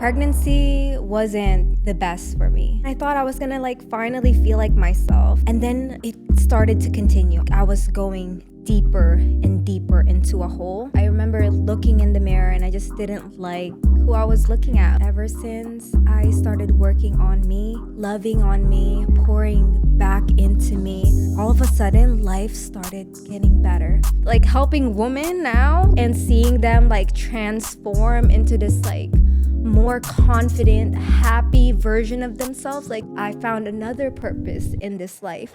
Pregnancy wasn't the best for me. I thought I was gonna finally feel like myself, and then it started to continue. I was going deeper and deeper into a hole. I remember looking in the mirror and I just didn't like who I was looking at. Ever since I started working on me, loving on me, pouring back into me, all of a sudden life started getting better. Helping women now and seeing them transform into this more confident, happy version of themselves. I found another purpose in this life.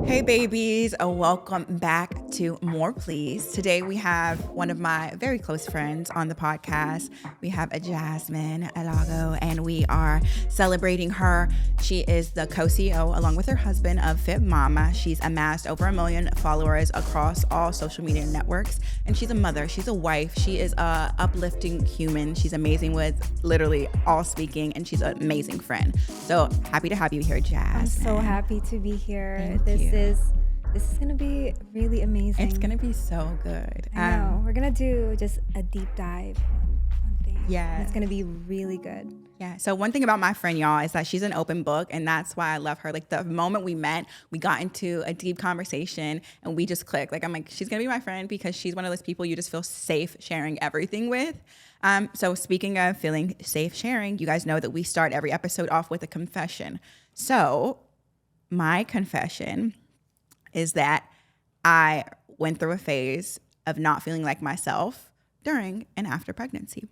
Hey babies, welcome back to More Please. Today we have one of my very close friends on the podcast. We have a Jasmine Alago, and we are celebrating her. She is the co-CEO along with her husband of Fit Mama. She's amassed over 1 million followers across all social media networks, and she's a mother, she's a wife, she is a uplifting human. She's amazing with literally all speaking, and she's an amazing friend. So happy to have you here, Jasmine. I'm so happy to be here. Thank you. This is gonna be really amazing. It's gonna be so good. I know. We're gonna do just a deep dive on things. Yeah. It's gonna be really good. Yeah. So one thing about my friend, y'all, is that she's an open book, and that's why I love her. The moment we met, we got into a deep conversation and we just clicked. I'm like, she's gonna be my friend because she's one of those people you just feel safe sharing everything with. So speaking of feeling safe sharing, you guys know that we start every episode off with a confession. So my confession is that I went through a phase of not feeling like myself during and after pregnancy.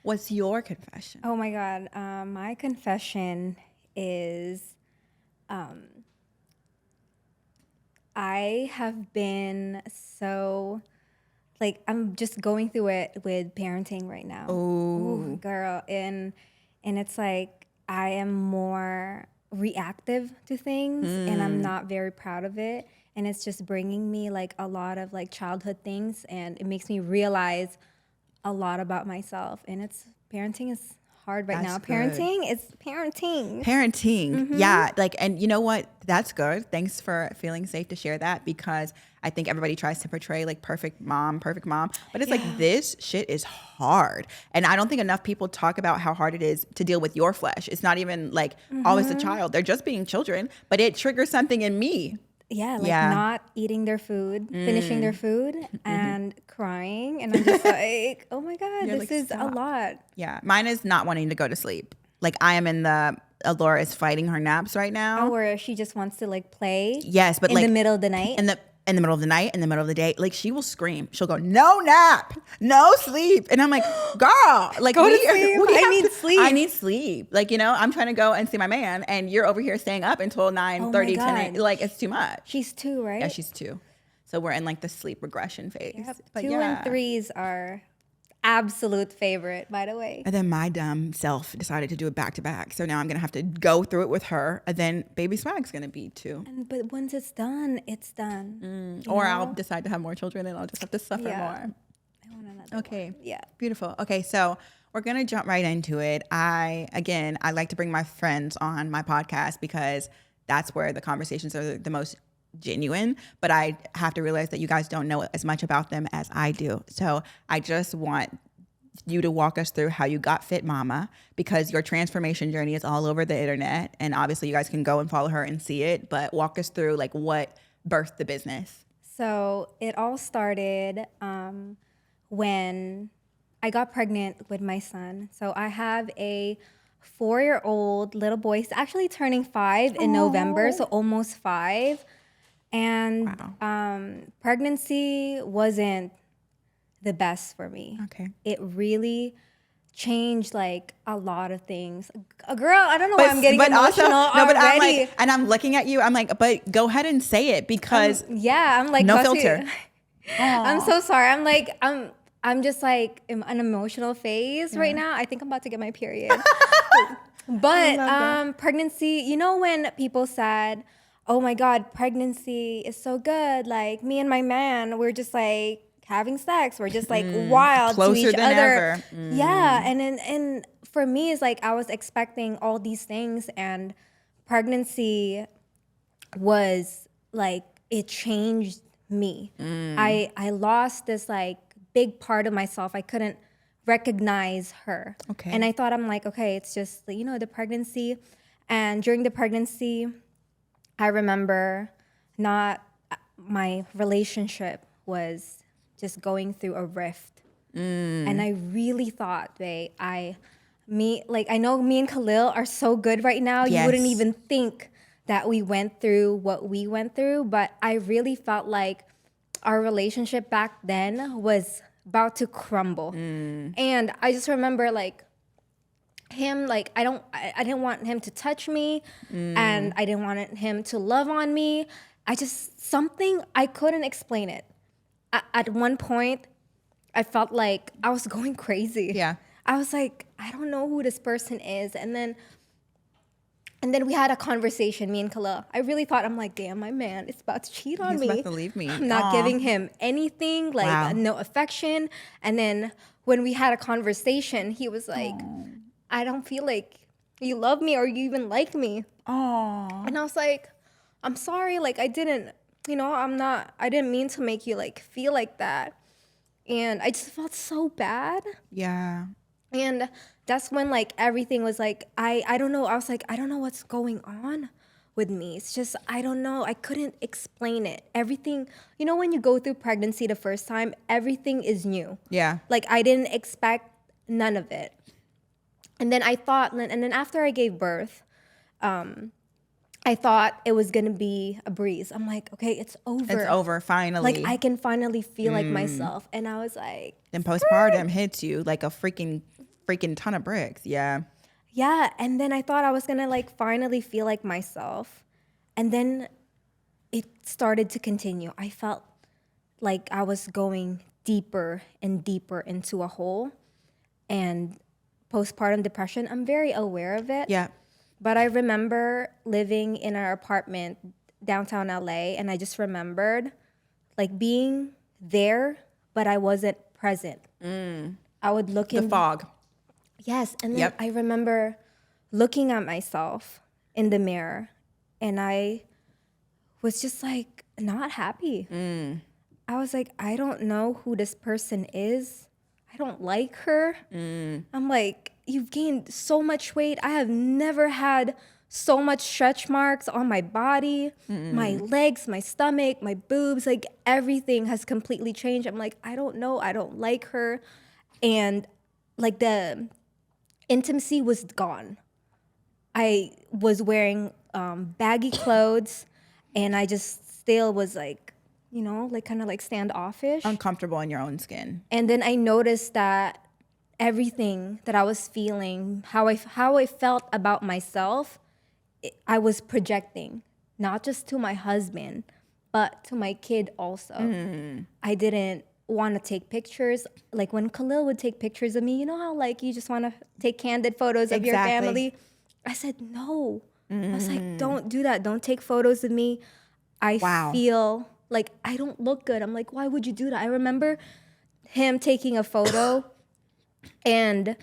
What's your confession? Oh my God. My confession is I have been so, I'm just going through it with parenting right now. Ooh, girl. And it's I am more reactive to things and I'm not very proud of it. And it's just bringing me a lot of childhood things, and it makes me realize a lot about myself. And parenting is hard right now. Parenting is parenting. Parenting. Yeah. And you know what? That's good. Thanks for feeling safe to share that, because I think everybody tries to portray perfect mom. But it's this shit is hard. And I don't think enough people talk about how hard it is to deal with your flesh. It's not even always a child. They're just being children, but it triggers something in me. Yeah, not eating their food, finishing their food, and crying. And I'm just oh my God, this is stop. a lot. Yeah. Mine is not wanting to go to sleep. I am in Alora is fighting her naps right now. Or she just wants to play. Yes, but in the middle of the night. In the middle of the night, in the middle of the day, she will scream. She'll go, no nap, no sleep. And I'm like, girl, go to sleep. I need sleep. I need sleep. I'm trying to go and see my man, and you're over here staying up until 9:30 tonight. It's too much. She's 2, right? Yeah, she's 2. So we're in the sleep regression phase. Yep. But 2 and 3s are absolute favorite, by the way. And then my dumb self decided to do it back to back. So now I'm going to have to go through it with her. And then baby Swag's going to be 2. But once it's done, it's done. Or I'll decide to have more children and I'll just have to suffer more. I want another Okay. one. Yeah. Beautiful. Okay. So we're going to jump right into it. I like to bring my friends on my podcast because that's where the conversations are the most genuine, but I have to realize that you guys don't know as much about them as I do. So I just want you to walk us through how you got Fit Mama, because your transformation journey is all over the internet, and obviously you guys can go and follow her and see it, but walk us through what birthed the business. So it all started when I got pregnant with my son. So I have a 4-year-old little boy. He's actually turning 5 in November, so almost 5. And pregnancy wasn't the best for me. Okay. It really changed a lot of things. Girl, I don't know why I'm getting emotional already. I'm looking at you. I'm like, but go ahead and say it, because I'm no filter. I'm so sorry. I'm just in an emotional phase right now. I think I'm about to get my period. But pregnancy, when people said, oh my God, pregnancy is so good. Me and my man, we're just having sex. We're just wild to each than other. Ever. Yeah. And for me, it's I was expecting all these things, and pregnancy was it changed me. I lost this big part of myself. I couldn't recognize her. Okay. And I thought, I'm like, okay, it's just, the pregnancy. And during the pregnancy, I remember my relationship was just going through a rift. And I really thought, babe, I know me and Khalil are so good right now. Yes. You wouldn't even think that we went through what we went through. But I really felt like our relationship back then was about to crumble. And I just remember him, I didn't want him to touch me, and I didn't want him to love on me. Something, I couldn't explain it. At one point, I felt like I was going crazy. Yeah. I was like, I don't know who this person is. And then we had a conversation, me and Khalil. I really thought, I'm like, damn, my man is about to cheat on me. He's about to leave me. I'm not giving him anything, Wow. no affection. And then when we had a conversation, he was like, I don't feel like you love me or you even like me. Aww. And I was like, I'm sorry, I didn't, I didn't mean to make you feel like that. And I just felt so bad. Yeah. And that's when everything was I don't know. I was like, I don't know what's going on with me. It's just, I don't know. I couldn't explain it. Everything, when you go through pregnancy the first time, everything is new. Yeah. I didn't expect none of it. And then and then after I gave birth, I thought it was gonna be a breeze. I'm like, okay, it's over. It's over, finally. I can finally feel like myself. And I was like, then postpartum hits you like a freaking ton of bricks. Yeah. yeah. And then I thought I was gonna finally feel like myself. And then it started to continue. I felt like I was going deeper and deeper into a hole. And postpartum depression, I'm very aware of it. Yeah. But I remember living in our apartment downtown LA, and I just remembered being there, but I wasn't present. I would look in the fog. Yes, and then I remember looking at myself in the mirror, and I was just not happy. I was like, I don't know who this person is. I don't like her. I'm like, you've gained so much weight. I have never had so much stretch marks on my body, my legs, my stomach, my boobs, everything has completely changed. I'm like, I don't know. I don't like her. And the intimacy was gone. I was wearing baggy clothes, and I just still was kind of standoffish. Uncomfortable in your own skin. And then I noticed that everything that I was feeling, how I felt about myself, I was projecting, not just to my husband, but to my kid also. I didn't want to take pictures. When Khalil would take pictures of me, you know how you just want to take candid photos of your family? I said, no. I was like, don't do that. Don't take photos of me. I feel like I don't look good. I'm like, why would you do that? I remember him taking a photo, and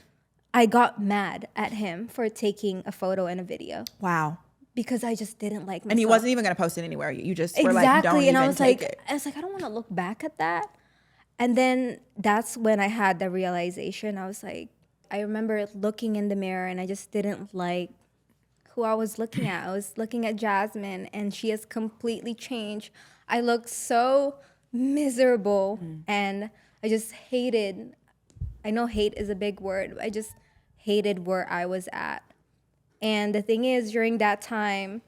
I got mad at him for taking a photo and a video. Wow. Because I just didn't like myself. And he wasn't even going to post it anywhere. You just were exactly. don't and even I was take like, it. I don't want to look back at that. And then that's when I had the realization. I was like, I remember looking in the mirror, and I just didn't like who I was looking at. I was looking at Jasmine, and she has completely changed. I looked so miserable, and I just hated. I know hate is a big word. I just hated where I was at. And the thing is, during that time,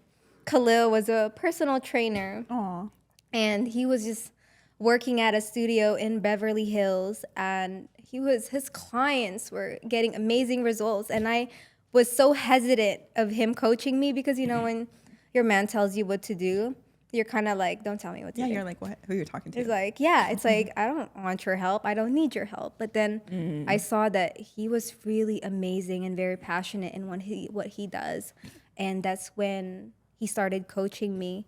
Khalil was a personal trainer. Aww. And he was just working at a studio in Beverly Hills, and his clients were getting amazing results. And I was so hesitant of him coaching me because, when your man tells you what to do, you're kind of like, don't tell me what to do. Yeah, you're like, what? Who you're talking to? It's like, yeah, it's like, I don't want your help. I don't need your help. But then I saw that he was really amazing and very passionate in what he does. And that's when he started coaching me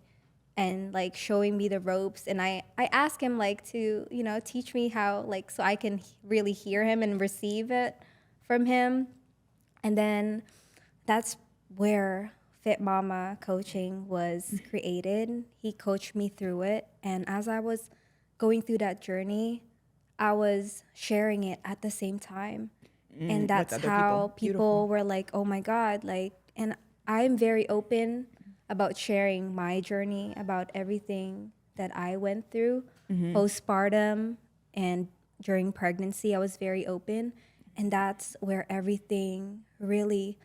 and showing me the ropes. And I asked him to, teach me how, so I can really hear him and receive it from him. And then that's where Fit Mama coaching was created. He coached me through it. And as I was going through that journey, I was sharing it at the same time. And with that's other how people. people Beautiful. were like, oh my God. Like, and I'm very open about sharing my journey, about everything that I went through postpartum and during pregnancy. I was very open. And that's where everything really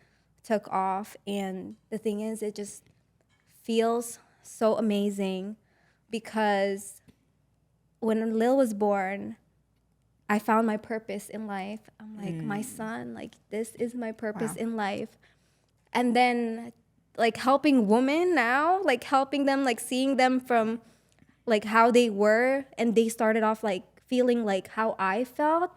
took off. And the thing is, it just feels so amazing because when Lil was born, I found my purpose in life. I'm like, my son, like, this is my purpose Wow. in life. And then, like, helping women now, like, helping them, like, seeing them from, like, how they were. And they started off, like, feeling like how I felt.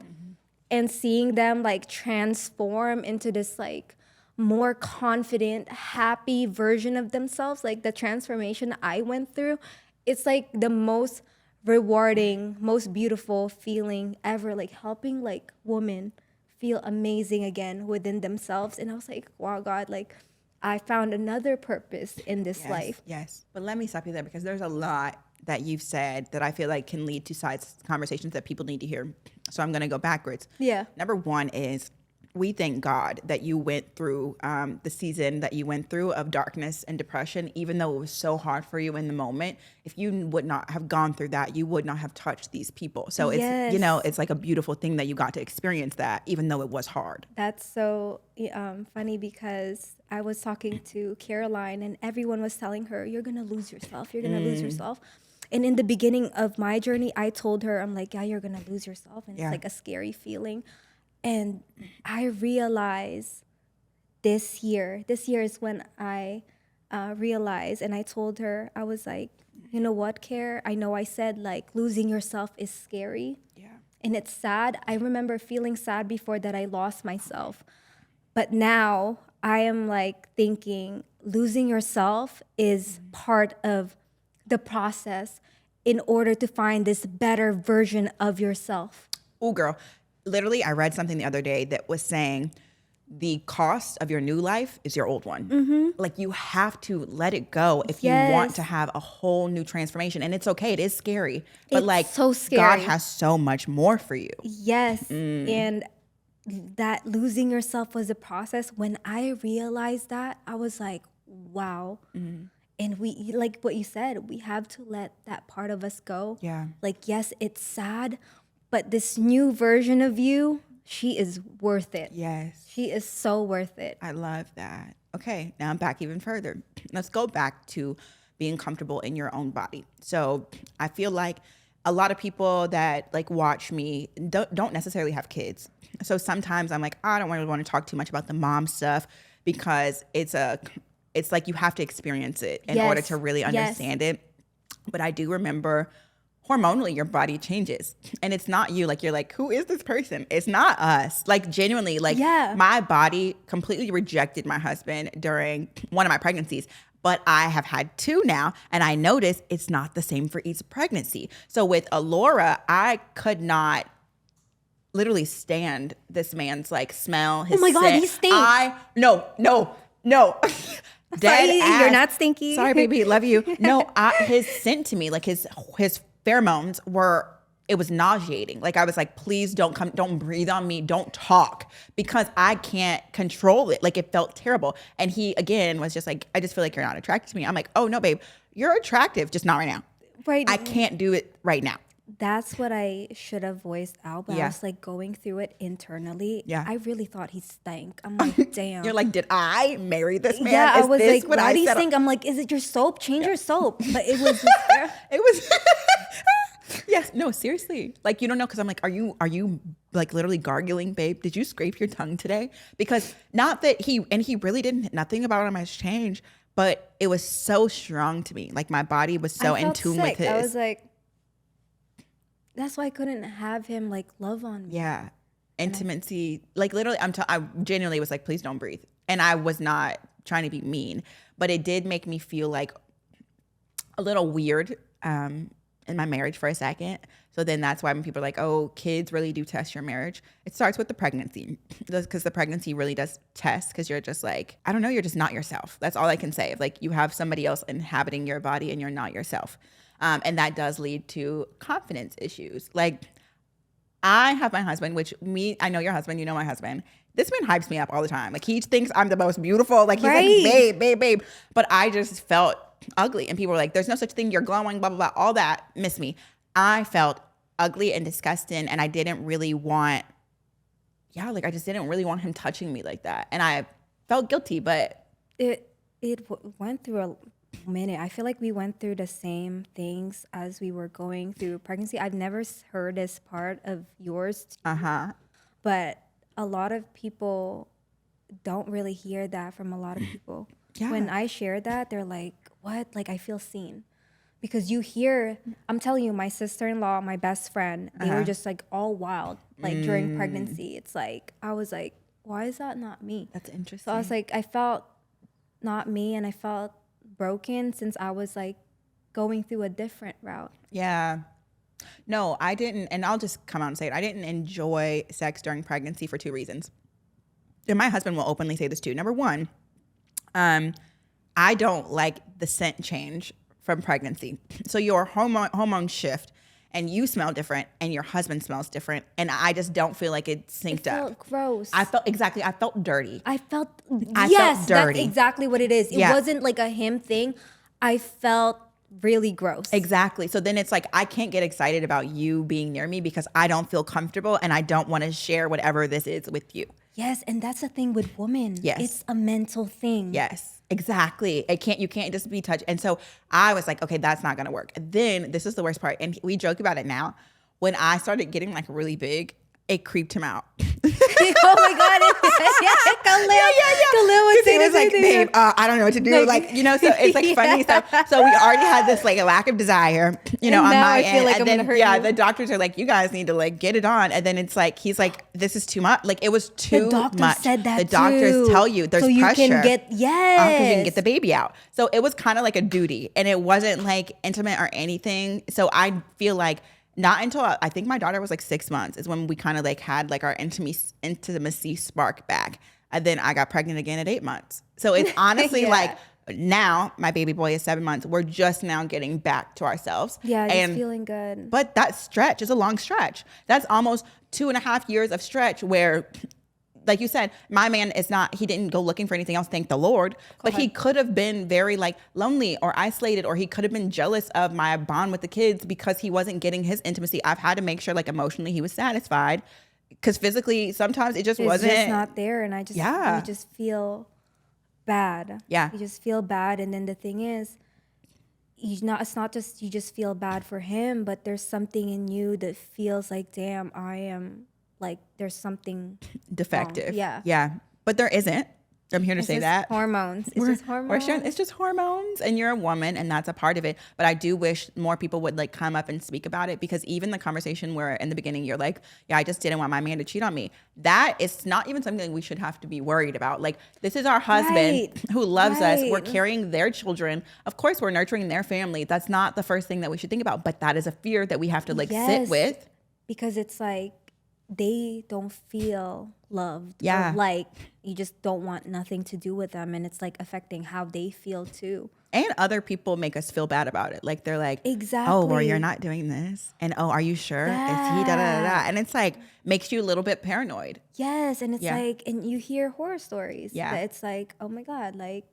And seeing them, like, transform into this, like, more confident, happy version of themselves, like the transformation I went through, it's like the most rewarding, most beautiful feeling ever, like helping like women feel amazing again within themselves. And I was like, wow, God, like I found another purpose in this life. Yes. But let me stop you there because there's a lot that you've said that I feel like can lead to side conversations that people need to hear. So I'm going to go backwards. Yeah. Number one is we thank God that you went through the season that you went through of darkness and depression, even though it was so hard for you in the moment. If you would not have gone through that, you would not have touched these people. So it's, you know, it's like a beautiful thing that you got to experience that, even though it was hard. That's so funny because I was talking to Caroline and everyone was telling her, you're going to lose yourself. You're going to lose yourself. And in the beginning of my journey, I told her, I'm like, yeah, you're going to lose yourself. And it's like a scary feeling. And I realized this year is when I realized, and I told her, I was like, you know what, Care? I know I said like losing yourself is scary. Yeah. And it's sad. I remember feeling sad before that I lost myself. But now I am like thinking losing yourself is part of the process in order to find this better version of yourself. Oh, girl. Literally, I read something the other day that was saying the cost of your new life is your old one. Like you have to let it go if you want to have a whole new transformation. And it's okay. It is scary. But It's like so scary. God has so much more for you. Yes. And that losing yourself was a process. When I realized that, I was like, wow. And we, like what you said, we have to let that part of us go. Yeah. Like, yes, it's sad, but this new version of you, she is worth it. Yes. She is so worth it. I love that. Okay, now I'm back even further. Let's go back to being comfortable in your own body. So I feel like a lot of people that like watch me don't necessarily have kids. So sometimes I'm like, I don't really want to talk too much about the mom stuff because it's like you have to experience it in order to really understand it. But I do remember hormonally your body changes and it's not you. Like you're like, who is this person? It's not us. Like genuinely, like my body completely rejected my husband during one of my pregnancies, but I have had two now and I noticed it's not the same for each pregnancy. So with Alora, I could not literally stand this man's like smell, his Oh my God, scent. he stinks. No. Dead Sorry, ass. you're not stinky. Sorry, baby, love you. No, his scent to me, like his pheromones it was nauseating. Like I was like, please don't breathe on me, don't talk, because I can't control it. Like it felt terrible. And he again was just like, I just feel like you're not attracted to me. I'm like, oh no, babe, you're attractive, just not right now. Right. I can't do it right now. That's what I should have voiced out, but I was like going through it internally. Yeah. I really thought he stank. I'm like, damn. You're like, did I marry this man? Yeah, Is I was this like, what why I do you said? stink? I'm like, is it your soap? Change your soap. But it was It was yes, no, seriously. Like you don't know, because I'm like, are you like literally gargling, babe? Did you scrape your tongue today? Because not that he really didn't, nothing about him has changed, but it was so strong to me. Like my body was so in tune with his. I was like, that's why I couldn't have him like love on me. Yeah. Intimacy. Like literally, I genuinely was like, please don't breathe. And I was not trying to be mean, but it did make me feel like a little weird in my marriage for a second. So then that's why when people are like, oh, kids really do test your marriage. It starts with the pregnancy, because the pregnancy really does test, because you're just like, I don't know, you're just not yourself. That's all I can say. Like you have somebody else inhabiting your body and you're not yourself. And that does lead to confidence issues. Like I have my husband, I know your husband, you know my husband. This man hypes me up all the time. Like, he thinks I'm the most beautiful. Like, he's like, babe, babe, babe. But I just felt ugly. And people were like, there's no such thing. You're glowing, blah, blah, blah. All that missed me. I felt ugly and disgusting. And I didn't really want, I just didn't really want him touching me like that. And I felt guilty, but. Went through a minute. I feel like we went through the same things as we were going through pregnancy. I've never heard this part of yours. But a lot of people don't really hear that from a lot of people. Yeah. When I share that, they're like, what? Like, I feel seen. Because you hear, I'm telling you, my sister-in-law, my best friend, they were just like all wild, like during pregnancy. It's like, I was like, why is that not me? That's interesting. So I was like, I felt not me, and I felt broken since I was like going through a different route. Yeah. No, I didn't. And I'll just come out and say it. I didn't enjoy sex during pregnancy for 2 reasons. And my husband will openly say this too. Number one, I don't like the scent change from pregnancy. So your hormones shift and you smell different and your husband smells different. And I just don't feel like it synced up. It felt gross. I felt dirty. I felt dirty. That's exactly what it is. It wasn't like a him thing. I felt really gross. Exactly. So then it's like, I can't get excited about you being near me because I don't feel comfortable and I don't want to share whatever this is with you. Yes, and that's the thing with women. Yes. It's a mental thing. Yes, exactly. You can't just be touched. And so I was like, okay, that's not going to work. Then this is the worst part. And we joke about it now. When I started getting like really big, it creeped him out. Oh my God. Khalil would say he was like, babe, I don't know what to do. Like, you know, so it's like funny stuff. So we already had this like a lack of desire, you know, on my end. Like, and then the doctors are like, you guys need to like get it on. And then it's like, he's like, this is too much. Like, it was too much. The doctor said that the doctors tell you there's so you pressure. Can get, because you can get the baby out. So it was kind of like a duty, and it wasn't like intimate or anything. So I feel like not until I think my daughter was like 6 months is when we kind of like had like our intimacy spark back. And then I got pregnant again at 8 months. So it's honestly like now my baby boy is 7 months. We're just now getting back to ourselves. Yeah, just feeling good. But that stretch is a long stretch. That's almost 2.5 years of stretch where, like you said, my man he didn't go looking for anything else, thank the Lord. But he could have been very like lonely or isolated, or he could have been jealous of my bond with the kids because he wasn't getting his intimacy. I've had to make sure like emotionally he was satisfied, because physically sometimes it just wasn't. It's just not there, and you just feel bad. Yeah. You just feel bad, and then the thing is, it's not just you just feel bad for him, but there's something in you that feels like, damn, I am like there's something defective. Wrong. Yeah. But there isn't. I'm here to say that. Hormones. It's just hormones. It's just hormones, and you're a woman, and that's a part of it. But I do wish more people would like come up and speak about it, because even the conversation where in the beginning you're like, yeah, I just didn't want my man to cheat on me. That is not even something we should have to be worried about. Like, this is our husband who loves us. We're carrying their children. Of course, we're nurturing their family. That's not the first thing that we should think about. But that is a fear that we have to like sit with. Because it's like, they don't feel loved. Yeah. Or like you just don't want nothing to do with them, and it's like affecting how they feel too. And other people make us feel bad about it. Like, they're like, exactly. Oh, well, you're not doing this. And oh, are you sure? Yeah. Is he da-da-da-da? And it's like, makes you a little bit paranoid. Yes. And it's like, and you hear horror stories. Yeah. That it's like, oh my God, like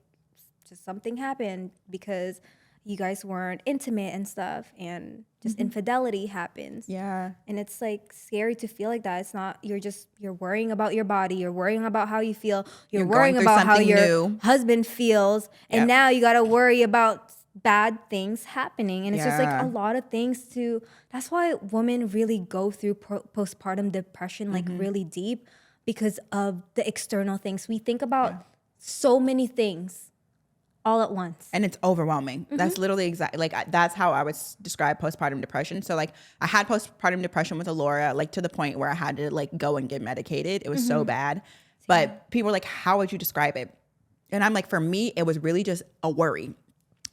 just something happened because you guys weren't intimate and stuff, and just infidelity happens. Yeah. And it's like scary to feel like that. It's not, you're worrying about your body. You're worrying about how you feel. You're worrying about how your husband feels. And now you got to worry about bad things happening. And it's just like a lot of things that's why women really go through postpartum depression, like really deep, because of the external things. We think about so many things all at once. And it's overwhelming. That's literally that's how I would describe postpartum depression. So like, I had postpartum depression with Alora, like to the point where I had to like go and get medicated. It was so bad. But people were like, how would you describe it? And I'm like, for me, it was really just a worry.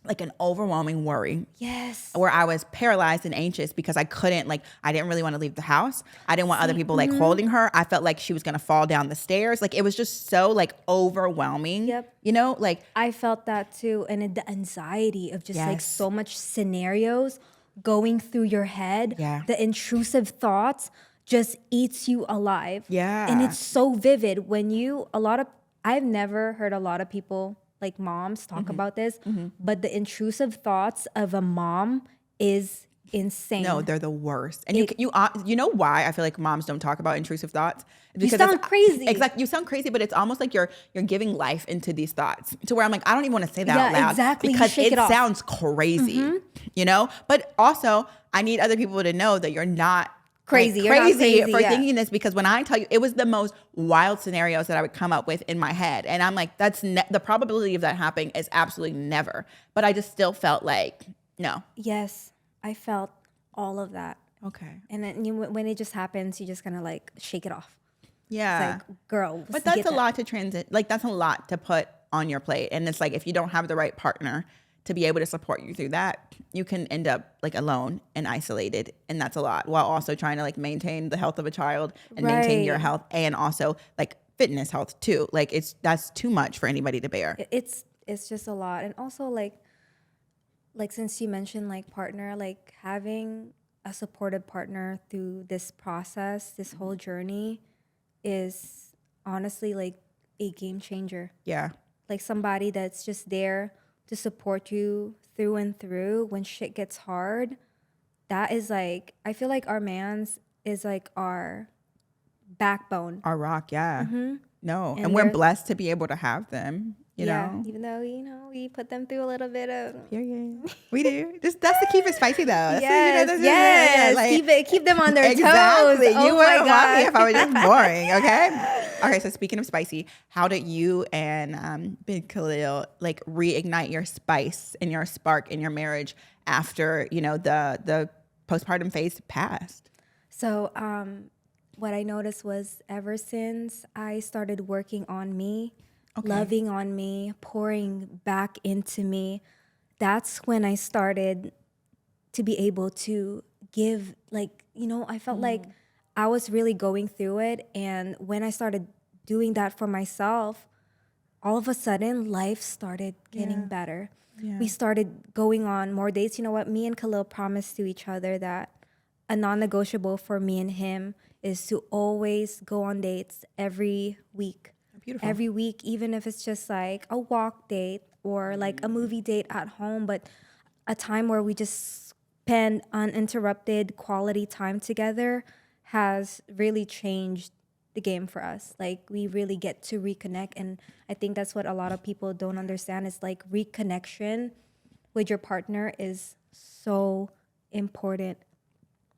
Like an overwhelming worry. Yes. Where I was paralyzed and anxious because I didn't really want to leave the house. I didn't want other people like holding her. I felt like she was going to fall down the stairs. Like, it was just so like overwhelming. Yep. You know, like I felt that too. And the anxiety of just like so much scenarios going through your head, the intrusive thoughts, just eats you alive. Yeah. And it's so vivid when I've never heard a lot of people, like moms, talk about this, but the intrusive thoughts of a mom is insane. No, they're the worst. And you know why I feel like moms don't talk about intrusive thoughts? You sound crazy. Exactly. You sound crazy, but it's almost like you're giving life into these thoughts to where I'm like, I don't even want to say that out loud. Exactly. Because it off. sounds crazy, you know? But also, I need other people to know that you're not crazy. Like, You're not crazy for thinking this, because when I tell you, it was the most wild scenarios that I would come up with in my head. And I'm like, the probability of that happening is absolutely never. But I just still felt like, no. Yes, I felt all of that. Okay. And then when it just happens, you just kind of like shake it off. Yeah. It's like, girl. But that's a lot to transit. Like, that's a lot to put on your plate. And it's like, if you don't have the right partner to be able to support you through that, you can end up like alone and isolated. And that's a lot, while also trying to like maintain the health of a child and maintain your health, and also like fitness health too. Like, that's too much for anybody to bear. It's just a lot. And also like since you mentioned like partner, like having a supportive partner through this process, this whole journey, is honestly like a game changer. Yeah. Like somebody that's just there to support you through and through when shit gets hard. That is like, I feel like our man's is like our backbone. Our rock, yeah. No. And and we're blessed to be able to have them, you know? Even though, we put them through a little bit of... We do. That's to keep it spicy, though. Yes. Like, keep them on their exactly. toes. You wouldn't want me if I was just boring, okay? So speaking of spicy, how did you and Big Khalil like reignite your spice and your spark in your marriage after, the postpartum phase passed? So what I noticed was, ever since I started working on me, loving on me, pouring back into me, that's when I started to be able to give, like, I felt like I was really going through it. And when I started doing that for myself, all of a sudden life started getting better. Yeah. We started going on more dates. You know what? Me and Khalil promised to each other that a non-negotiable for me and him is to always go on dates every week. Beautiful. Every week, even if it's just like a walk date or like a movie date at home, but a time where we just spend uninterrupted quality time together has really changed the game for us. Like, we really get to reconnect. And I think that's what a lot of people don't understand, is like reconnection with your partner is so important.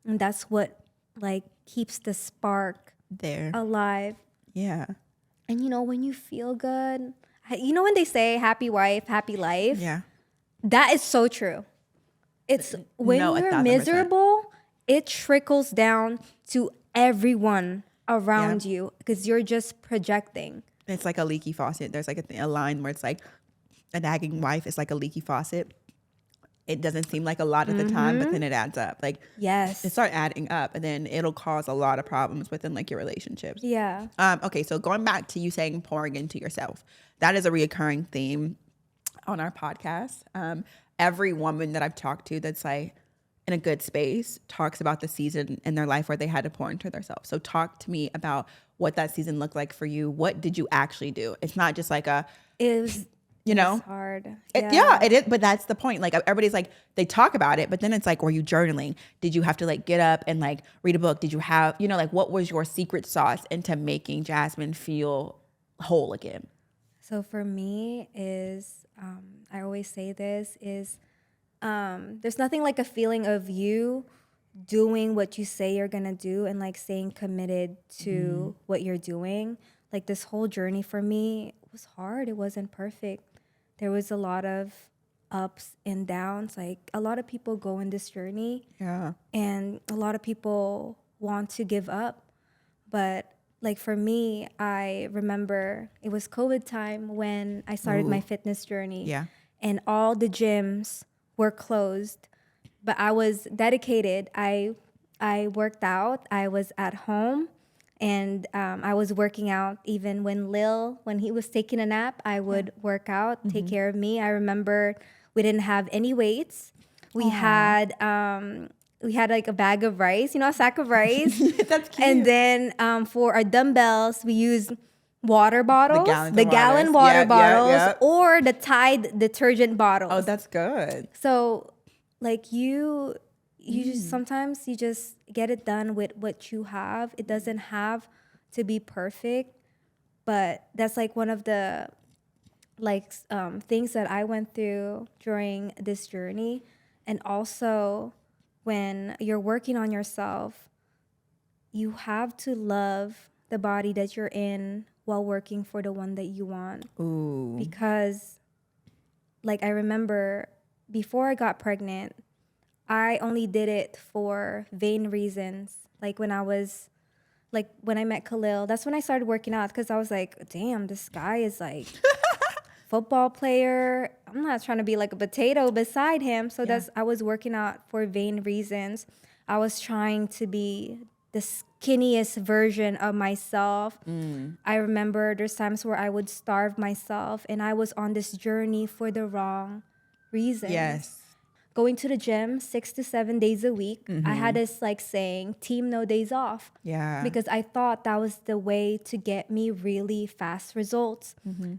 And that's what like keeps the spark there alive. Yeah. And when you feel good, when they say happy wife, happy life, that is so true. It's when you're miserable, it trickles down to everyone around you, because you're just projecting. It's like a leaky faucet. There's like a line where it's like, a nagging wife is like a leaky faucet. It doesn't seem like a lot at the time, but then it adds up. Like, it starts adding up, and then it'll cause a lot of problems within like your relationships. Yeah. Okay, so going back to you saying pouring into yourself, that is a reoccurring theme on our podcast. Every woman that I've talked to that's like in a good space talks about the season in their life where they had to pour into themselves. So talk to me about what that season looked like for you. What did you actually do? It's not just like it was hard. It is, but that's the point. Like, everybody's like, they talk about it, but then it's like, were you journaling? Did you have to like get up and like read a book? Did you have, like, what was your secret sauce into making Jasmine feel whole again? So for me is, I always say this, is there's nothing like a feeling of you doing what you say you're gonna do and like staying committed to what you're doing. Like, this whole journey for me was hard. It wasn't perfect. There was a lot of ups and downs. Like, a lot of people go in this journey, and a lot of people want to give up. But like for me, I remember it was COVID time when I started my fitness journey. Yeah. And all the gyms were closed, but I was dedicated. I worked out. I was at home. And I was working out even when he was taking a nap, I would work out, take care of me. I remember we didn't have any weights. We had we had like a bag of rice, a sack of rice. That's cute. And then for our dumbbells, we use water bottles, gallons the of gallon waters. water Yep, bottles, yep. or the Tide detergent bottles. Oh, that's good. So like you just sometimes you just get it done with what you have. It doesn't have to be perfect, but that's like one of the things that I went through during this journey. And also when you're working on yourself, you have to love the body that you're in while working for the one that you want. Ooh. Because like I remember before I got pregnant, I only did it for vain reasons. Like when I met Khalil, that's when I started working out, because I was like, damn, this guy is like football player. I'm not trying to be like a potato beside him. So I was working out for vain reasons. I was trying to be the skinniest version of myself. I remember there's times where I would starve myself, and I was on this journey for the wrong reasons. Yes. Going to the gym 6 to 7 days a week. I had this like saying, team no days off. Yeah. Because I thought that was the way to get me really fast results.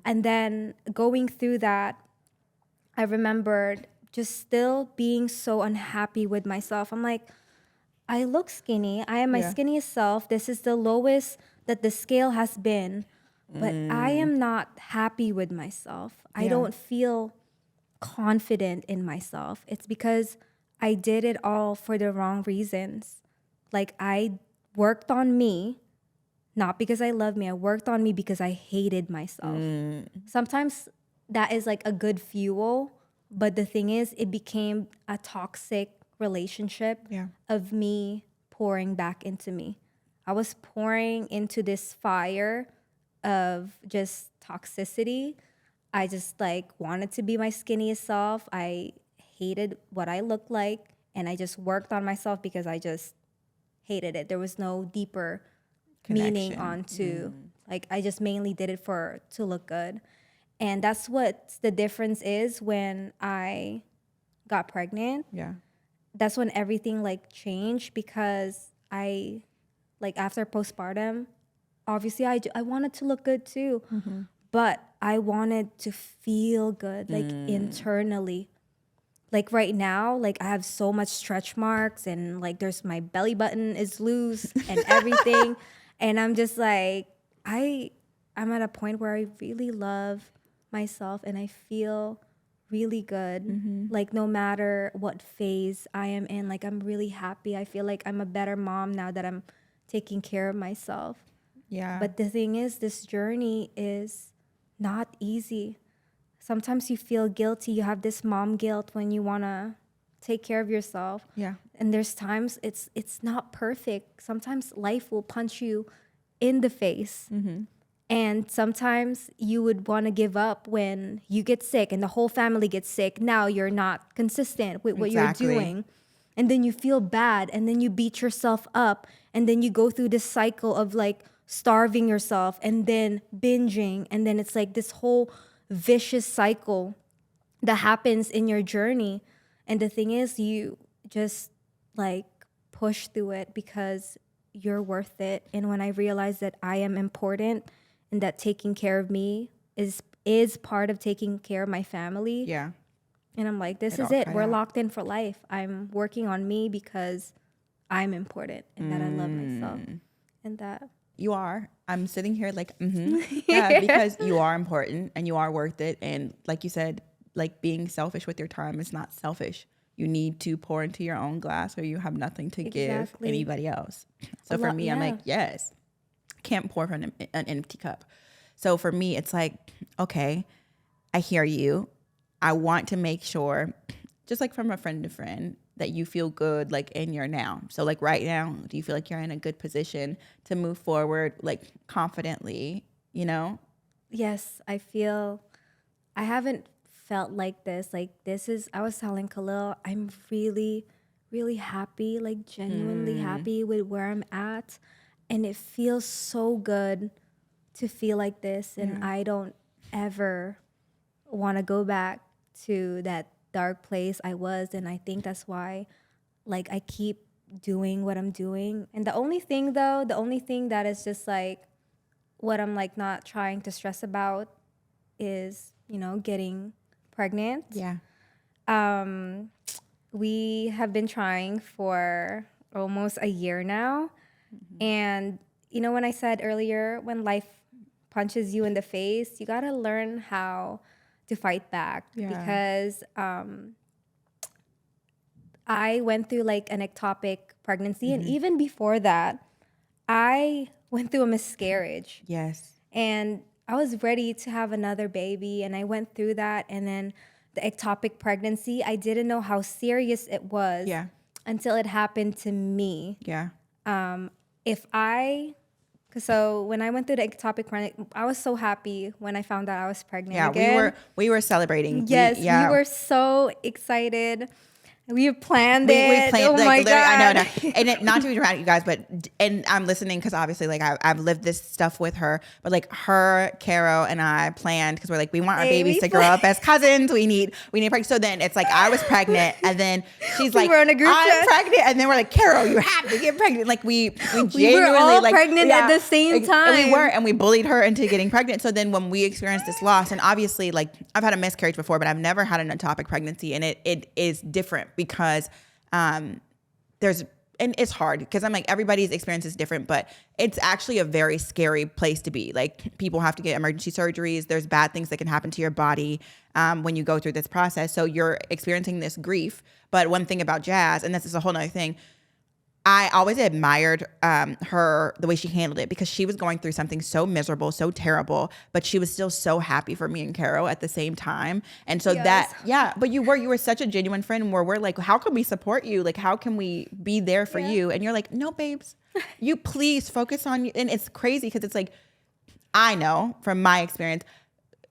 And then going through that, I remembered just still being so unhappy with myself. I'm like, I look skinny. I am my skinniest self. This is the lowest that the scale has been. But I am not happy with myself. I don't feel confident in myself. It's because I did it all for the wrong reasons. Like I worked on me, not because I love me. I worked on me because I hated myself. Sometimes that is like a good fuel, but the thing is, it became a toxic relationship of me pouring back into me. I was pouring into this fire of just toxicity. I just like wanted to be my skinniest self. I hated what I looked like, and I just worked on myself because I just hated it. There was no deeper meaning onto like I just mainly did it to look good. And that's what the difference is when I got pregnant. Yeah. That's when everything like changed, because I like after postpartum, obviously I wanted to look good too. But I wanted to feel good, like internally. Like right now, like I have so much stretch marks, and like there's my belly button is loose and everything. And I'm just like, I'm at a point where I really love myself and I feel really good. Like no matter what phase I am in, like I'm really happy. I feel like I'm a better mom now that I'm taking care of myself. Yeah. But the thing is, this journey is not easy. Sometimes you feel guilty. You have this mom guilt when you want to take care of yourself. Yeah. And there's times it's not perfect. Sometimes life will punch you in the face. And sometimes you would want to give up when you get sick and the whole family gets sick. Now you're not consistent with what you're doing. And then you feel bad, and then you beat yourself up, and then you go through this cycle of like starving yourself and then binging, and then it's like this whole vicious cycle that happens in your journey. And the thing is, you just like push through it because you're worth it. And when I realized that I am important and that taking care of me is part of taking care of my family. Yeah. And I'm like, this is it. We're locked in for life. I'm working on me because I'm important and that I love myself and that. You are. I'm sitting here like, yeah, because you are important and you are worth it. And like you said, like being selfish with your time is not selfish. You need to pour into your own glass or you have nothing to give anybody else. So for me, I'm like, yes, can't pour from an empty cup. So for me, it's like, okay, I hear you. I want to make sure, just like from a friend to friend, that you feel good like in your now. So like right now, do you feel like you're in a good position to move forward like confidently, you know? Yes, I haven't felt like this. Like this is, I was telling Khalil, I'm really, really happy, like genuinely happy with where I'm at. And it feels so good to feel like this. And I don't ever want to go back to that dark place I was. And I think that's why like I keep doing what I'm doing. And the only thing that is just like what I'm like not trying to stress about is, you know, getting pregnant. Yeah. We have been trying for almost a year now. And, you know, when I said earlier, when life punches you in the face, you got to learn how to fight back. Yeah. Because I went through like an ectopic pregnancy. And even before that, I went through a miscarriage. Yes. And I was ready to have another baby. And I went through that. And then the ectopic pregnancy, I didn't know how serious it was until it happened to me. Yeah. So when I went through the ectopic pregnancy, I was so happy when I found out I was pregnant Yeah, again. we were celebrating. Yes, we were so excited. We planned it. We planned, oh like, my God. I know. And not to be dramatic, you guys, and I'm listening because obviously, like, I've lived this stuff with her. But like her, Caro, and I planned because we're like, we want our babies to grow up as cousins. We need pregnant. So then it's like I was pregnant, and then she's like, were in a group I'm chat. pregnant, and then we're like, Caro, you have to get pregnant. Like we genuinely were all like pregnant at the same time. And we were, and we bullied her into getting pregnant. So then when we experienced this loss, and obviously, like, I've had a miscarriage before, but I've never had an ectopic pregnancy, and it is different because and it's hard because I'm like, everybody's experience is different, but it's actually a very scary place to be. Like, people have to get emergency surgeries. There's bad things that can happen to your body when you go through this process. So you're experiencing this grief. But one thing about Jazz, and this is a whole nother thing, I always admired her, the way she handled it, because she was going through something so miserable, so terrible, but she was still so happy for me and Caro at the same time. And so but you were such a genuine friend where we're like, how can we support you? Like, how can we be there for you? And you're like, no, babes, you please focus on you. And it's crazy because it's like, I know from my experience,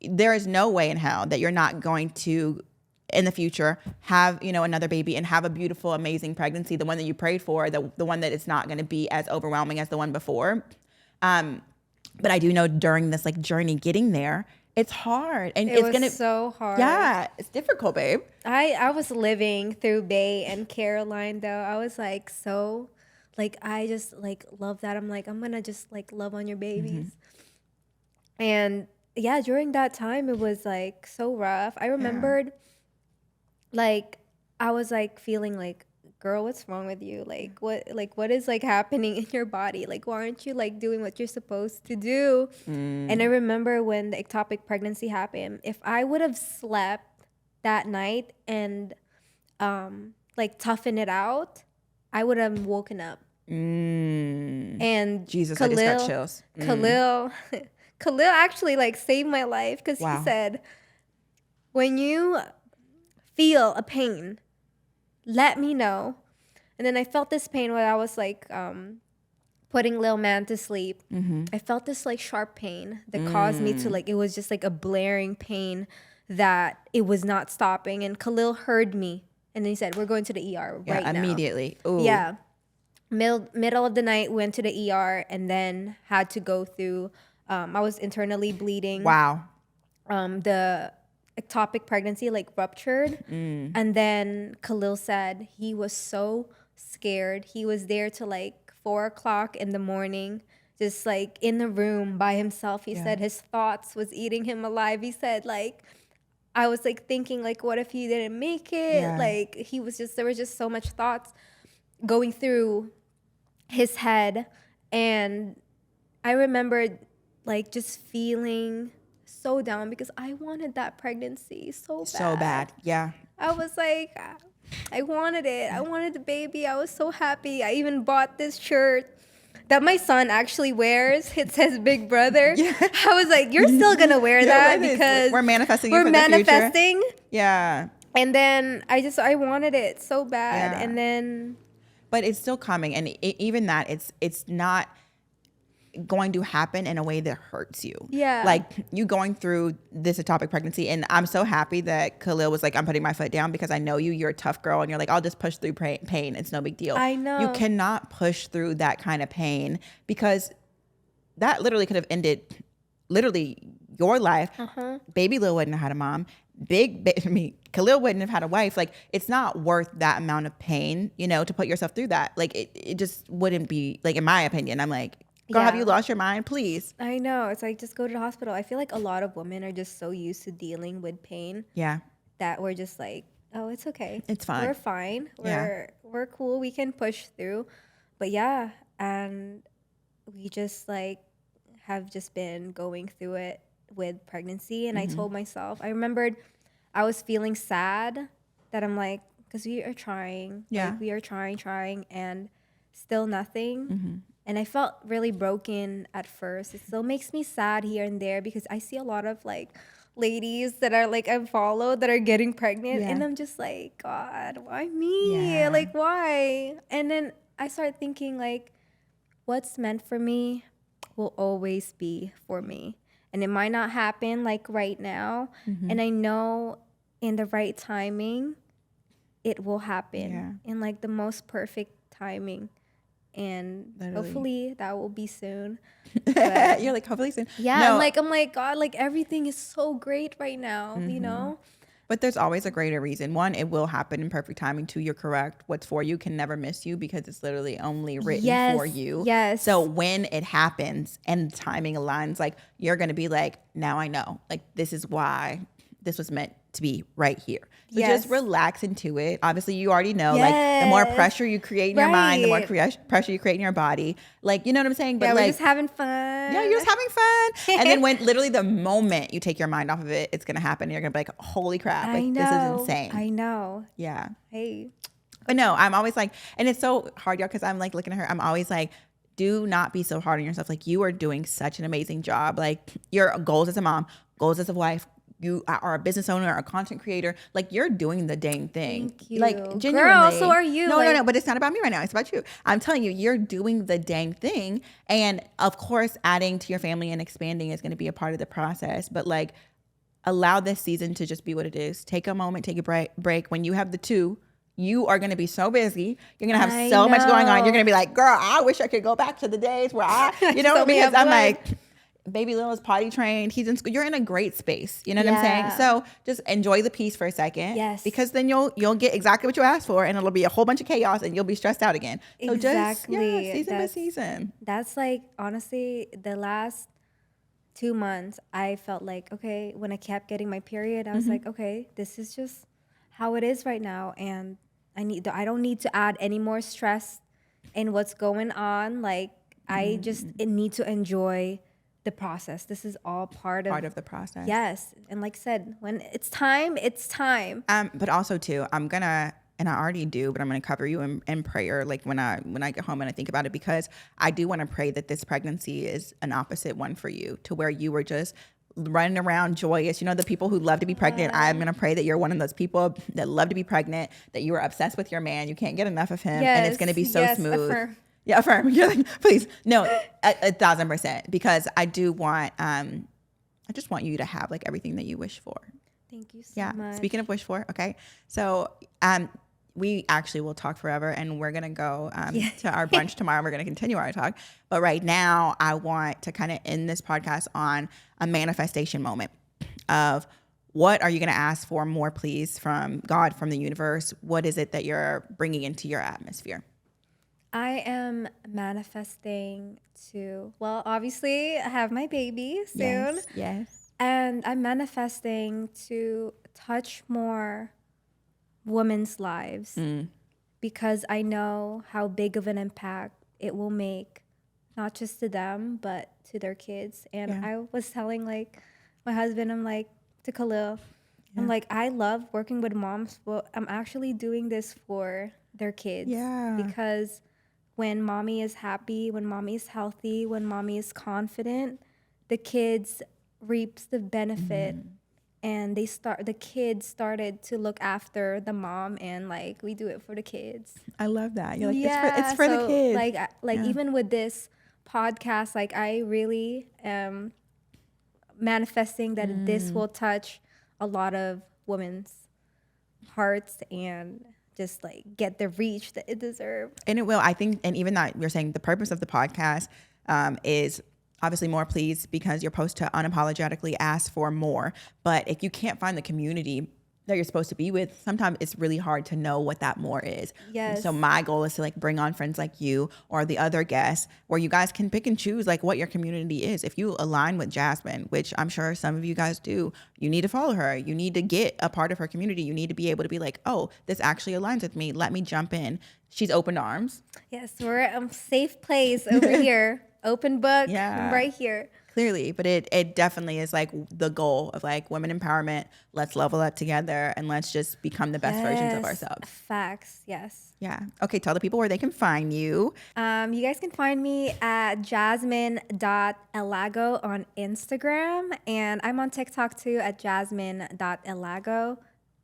there is no way in hell that you're not going to in the future have, you know, another baby and have a beautiful, amazing pregnancy, the one that you prayed for, the one that it's not going to be as overwhelming as the one before. But I do know during this like journey getting there, it's hard, and it's gonna so hard. Yeah, it's difficult, babe. I was living through Bay and Caroline though. I was like, so like, I just like love that. I'm like, I'm gonna just like love on your babies. And yeah, during that time it was like so rough. I remembered like I was like feeling like, girl, what's wrong with you? Like what is like happening in your body? Like, why aren't you like doing what you're supposed to do? And I remember when the ectopic pregnancy happened, if I would have slept that night and like toughen it out, I would have woken up. And Jesus, I just got chills. Khalil actually like saved my life because he said, when you feel a pain, let me know. And then I felt this pain when I was like putting Lil Man to sleep. I felt this like sharp pain that caused me to like, it was just like a blaring pain that it was not stopping. And Khalil heard me and he said, we're going to the ER right now. Immediately. Ooh. Yeah. Middle of the night, went to the ER and then had to go through, I was internally bleeding. Wow. The ectopic pregnancy like ruptured. And then Khalil said he was so scared. He was there till like 4:00 in the morning, just like in the room by himself. He said his thoughts was eating him alive. He said like, I was like thinking like, what if he didn't make it? Like there was just so much thoughts going through his head. And I remembered like just feeling so down because I wanted that pregnancy so bad. So bad. Yeah. I was like, I wanted it. I wanted the baby. I was so happy. I even bought this shirt that my son actually wears. It says Big Brother. I was like, you're still going to wear that because we're manifesting. We're manifesting. Yeah. And then I wanted it so bad. Yeah. And then. But it's still coming. And even that, it's not going to happen in a way that hurts you. Yeah. Like you going through this ectopic pregnancy. And I'm so happy that Khalil was like, I'm putting my foot down because I know you're a tough girl. And you're like, I'll just push through pain. It's no big deal. I know. You cannot push through that kind of pain because that literally could have ended literally your life. Baby Lil wouldn't have had a mom. I mean, Khalil wouldn't have had a wife. Like, it's not worth that amount of pain, you know, to put yourself through that. Like, it just wouldn't be, like, in my opinion, I'm like, girl, have you lost your mind? Please. I know. It's like, just go to the hospital. I feel like a lot of women are just so used to dealing with pain. Yeah. That we're just like, oh, it's okay. It's fine. We're fine. We're cool. We can push through. But yeah, and we just like have just been going through it with pregnancy. And I told myself, I remembered I was feeling sad that I'm like, because we are trying. Yeah. Like, we are trying, and still nothing. And I felt really broken at first. It still makes me sad here and there because I see a lot of like ladies that are like I've followed that are getting pregnant. And I'm just like, God, why me? Yeah. Like, why? And then I started thinking like, what's meant for me will always be for me. And it might not happen like right now. And I know in the right timing, it will happen in like the most perfect timing. And hopefully that will be soon. You're like, hopefully soon. Yeah, no. I'm like, God, like everything is so great right now, you know? But there's always a greater reason. One, it will happen in perfect timing. Two, you're correct. What's for you can never miss you because it's literally only written for you. Yes. So when it happens and the timing aligns, like you're going to be like, now I know. Like this is why this was meant to be right here. So just relax into it. Obviously, you already know, like the more pressure you create in your mind, the more pressure you create in your body. Like, you know what I'm saying? But yeah, like, we're just having fun. Yeah, you're just having fun. And then when literally the moment you take your mind off of it, it's going to happen. And you're going to be like, holy crap. Like, this is insane. I know. Yeah. Hey. But no, I'm always like, and it's so hard, y'all, because I'm like looking at her. I'm always like, do not be so hard on yourself. Like, you are doing such an amazing job. Like, your goals as a mom, goals as a wife, you are a business owner, a content creator. Like, you're doing the dang thing. Thank you. Like, genuinely. Girl, so are you. No. But it's not about me right now. It's about you. I'm telling you, you're doing the dang thing. And of course, adding to your family and expanding is going to be a part of the process. But like, allow this season to just be what it is. Take a moment, take a break. When you have the two, you are going to be so busy. You're going to have so much going on. You're going to be like, girl, I wish I could go back to the days where you know, because I'm like, baby Lil is potty trained. He's in school. You're in a great space. You know what I'm saying? So just enjoy the peace for a second. Yes. Because then you'll get exactly what you asked for, and it'll be a whole bunch of chaos, and you'll be stressed out again. So exactly. Just season by season. That's like, honestly, the last 2 months, I felt like, okay, when I kept getting my period, I was like, okay, this is just how it is right now, and I don't need to add any more stress in what's going on. Like, I just need to enjoy the process. This is all part of the process. Yes. And like I said, when it's time, it's time. But also too, I'm gonna, and I already do, but I'm gonna cover you in prayer, like when I get home and I think about it, because I do want to pray that this pregnancy is an opposite one for you, to where you were just running around joyous. You know, the people who love to be pregnant, I'm going to pray that you're one of those people that love to be pregnant, that you are obsessed with your man. You can't get enough of him. And it's going to be so smooth. Affirm. Yeah, affirm. You're like, please. No, 1,000%. Because I do want, I just want you to have like everything that you wish for. Thank you so much. Speaking of wish for, okay. So, we actually will talk forever, and we're going to go to our brunch tomorrow. We're going to continue our talk. But right now, I want to kind of end this podcast on a manifestation moment of what are you going to ask for more, please, from God, from the universe? What is it that you're bringing into your atmosphere? I am manifesting to, well, obviously, have my baby soon. Yes. And I'm manifesting to touch more women's lives because I know how big of an impact it will make, not just to them, but to their kids. And I was telling like my husband, I'm like, to Khalil, I'm like, I love working with moms, but I'm actually doing this for their kids. Yeah. Because when mommy is happy, when mommy is healthy, when mommy is confident, the kids reaps the benefit. And the kids started to look after the mom, and like we do it for the kids. I love that. You're like, it's for the kids. Like even with this podcast, like I really am manifesting that this will touch a lot of women's hearts and just like get the reach that it deserves. And it will, I think, and even that you're saying the purpose of the podcast is obviously more please, because you're supposed to unapologetically ask for more. But if you can't find the community that you're supposed to be with, sometimes it's really hard to know what that more is. Yes. And so my goal is to like bring on friends like you or the other guests where you guys can pick and choose like what your community is. If you align with Jasmine, which I'm sure some of you guys do, you need to follow her. You need to get a part of her community. You need to be able to be like, oh, this actually aligns with me. Let me jump in. She's open arms. Yes, we're a safe place over here. Open book, Yeah. right here. Clearly, but it definitely is like the goal of like women empowerment. Let's level up together and let's just become the best versions of ourselves. Facts, yes. Yeah. Okay, tell the people where they can find you. You guys can find me at jasmine.elago on Instagram. And I'm on TikTok too at jasmine.elago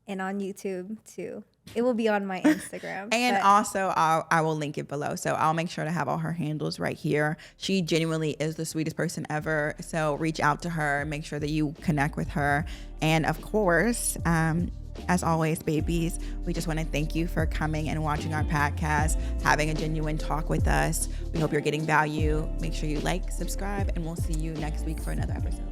and on YouTube too. It will be on my Instagram. And also, I will link it below. So I'll make sure to have all her handles right here. She genuinely is the sweetest person ever. So reach out to her. Make sure that you connect with her. And of course, as always, babies, we just want to thank you for coming and watching our podcast, having a genuine talk with us. We hope you're getting value. Make sure you like, subscribe, and we'll see you next week for another episode.